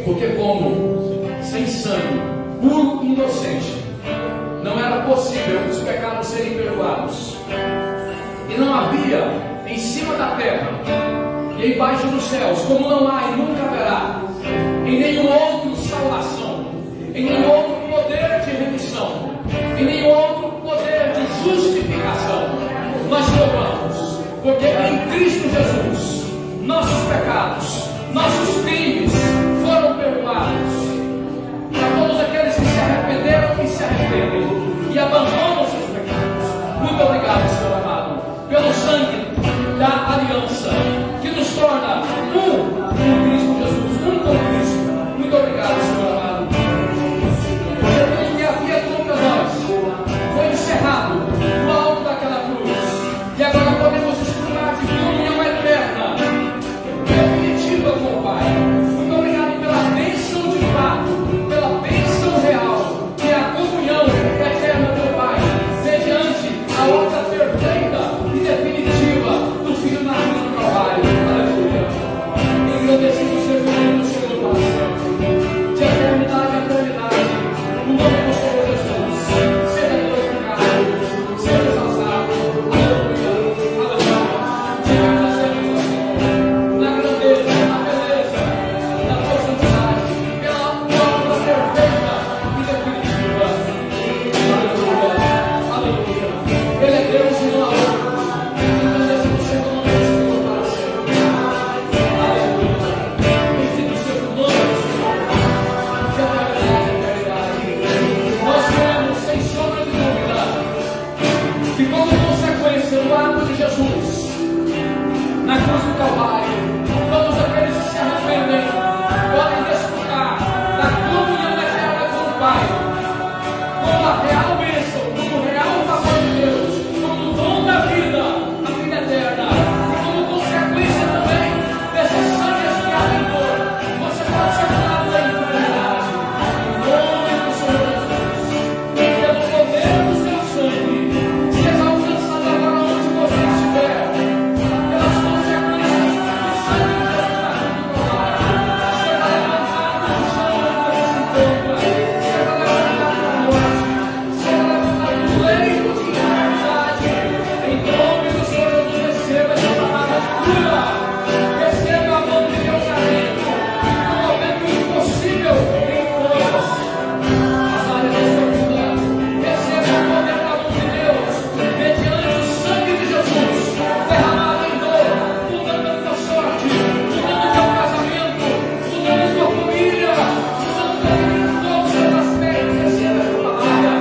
Porque como sem sangue, puro e inocente, não era possível os pecados serem perdoados. E não havia em cima da terra e embaixo dos céus, como não há e nunca haverá, em nenhum outro salvação, em nenhum outro poder de remissão, em nenhum outro poder de justificação. Nós louvamos, porque em Cristo Jesus, nossos pecados, nossos crimes foram perdoados. Para todos aqueles que se arrependeram e se arrependem e abandonam os seus pecados, muito obrigado, Senhor amado, pelo sangue da aliança que nos torna um com Cristo Jesus, um com Cristo. Muito obrigado, Senhor amado, porque tudo que havia contra nós foi encerrado no alto daquela cruz, e agora podemos desfrutar de comunhão eterna, definitiva com o Pai. Muito obrigado pela bênção de fato, pela bênção real, que é a comunhão eterna com o Pai, mediante a obra perfeita e definitiva do Filho na cruz do Calvário. Aleluia. Engrandecido seja o nome do Senhor para sempre, de eternidade a eternidade. O nome do Senhor Jesus seja glorificado, seja exaltado. Aleluia. Aleluia. Te agradecemos, ó Senhor, na grandeza, na beleza, na tua santidade, pela obra perfeita e definitiva. Aleluia. Aleluia. Ele é Deus e não há outro. Engrandecido seja o nome do Senhor para sempre. Aleluia. Bendito seja o nome do Senhor, de eternidade a eternidade. Nós cremos, sem sombra de dúvida, que como consequência do ato de Jesus na cruz do Calvário, todos aqueles que se arrependem podem desfrutar da comunhão eterna com o Pai, como a real bênção, como o real favor de Deus, como o dom da vida, a vida eterna, e como consequência também desse sangue expiatório, você pode ser curado da enfermidade. Em nome do Senhor Jesus, pelo poder do seu sangue, seja alcançado agora onde você estiver, pelas consequências do sangue de Jesus na cruz do Calvário. Seja levantado do chão onde você se encontra, seja levantado da morte, seja levantado do leito de enfermidade. Em nome do Senhor Jesus, receba essa palavra de cura, receba a mão de Deus ardendo, promovendo o impossível em todas as áreas da sua vida. Receba o poder da mão de Deus, mediante o sangue de Jesus, derramado em dor, mudando a tua sorte, mudando o teu casamento, mudando a tua família, mudando a tua vida em todos os seus aspectos. Receba essa palavra,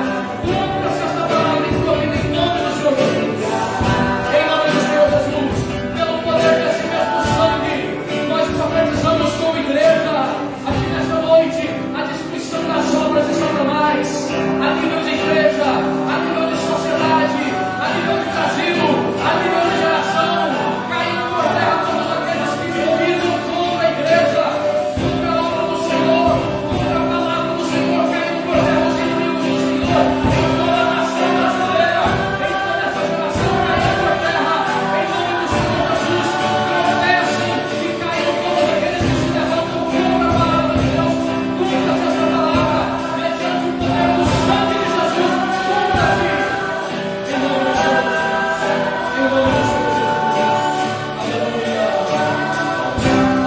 cumpra-se essa palavra em tua vida, em nome do Senhor Jesus. Em nome do Senhor Jesus, pelo poder desse mesmo sangue, nós profetizamos como igreja, aqui nesta noite, a destruição das obras de Satanás, a nível de igreja, a nível de sociedade, a nível de Brasil, a nível de geração, caindo por terra todos aqueles que moviam contra a igreja, contra a obra do Senhor, contra a palavra do Senhor, caindo por terra os inimigos do Senhor, em toda a nação brasileira, em toda essa geração caindo por terra, em nome do Senhor Jesus, tropecem e caiam todos aqueles que se levantam contra a palavra de Deus, contra essa palavra, mediante o poder do sangue de Jesus, contra-se, em nome do Senhor Jesus, em nome do Senhor Jesus.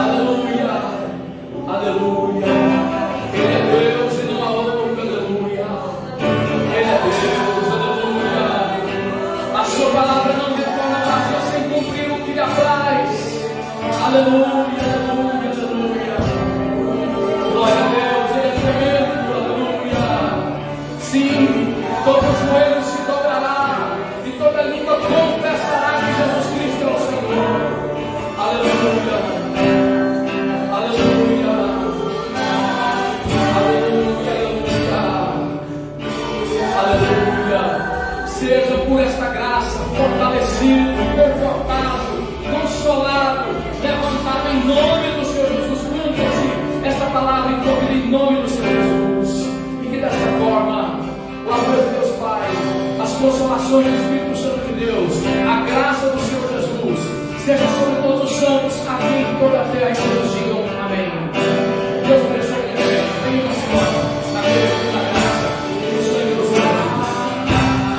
Aleluia, aleluia, aleluia. Ele é Deus e não há outro, aleluia. Ele é Deus, aleluia. A sua palavra não retorna vazia sem cumprir o que lhe apraz. Aleluia, aleluia, aleluia. Glória a Deus, Ele é tremendo, aleluia. Sim, todo joelho se dobrará e toda língua confessará que Jesus Cristo é o Senhor. Aleluia, aleluia, aleluia, aleluia. Seja por esta graça fortalecido, confortado, consolado, levantado em nome do Senhor Jesus. Cumpra-se esta palavra em tua vida em nome do Senhor Jesus. E que desta forma o amor de Deus Pai, as consolações do Espírito Santo de Deus, a graça do Senhor Jesus, seja sobre todos os santos, aqui em toda a terra, e todos digam amém. Deus